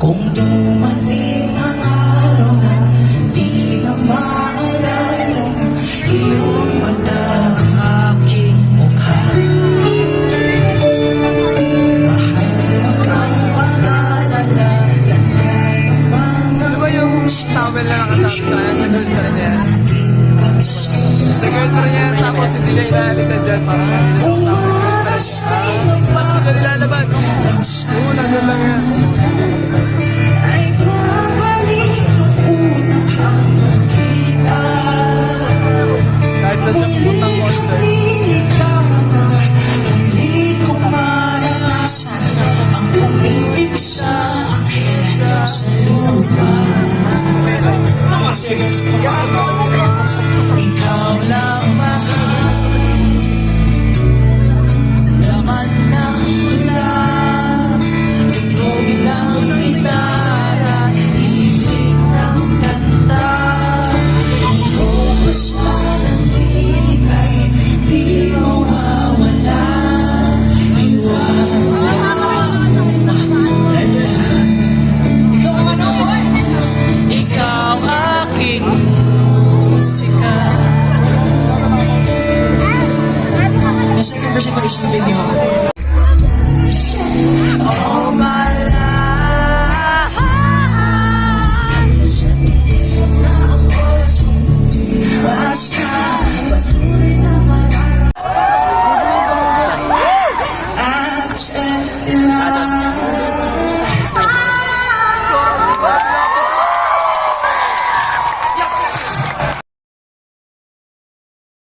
Kung dumating ang araw na di na maalala ng iyong mata ang aking mukha, mahal, huwag kang mag-alala, ganyan naman ang Ano ba yung towel na nakasama sa girlfriend niya? Sa girlfriend niya, tapos hindi niya inaalisan dyan para kung oras ay mas magalalaban. Oo, nandun lang yan. ay babalik noon at hanggang kita. Kahit sa dyan puntang concert. Ikaw na huli kong maranasan ang umibig sa akin sa lupa. Ikaw lang mahal, laman ng tulad, tunog ng gitara, hiling ng kanta. Ang oras man ang tinig ay di mawawala. Iwanan mo mahalala. Ikaw aking musika. Yung second verse ito is yung video.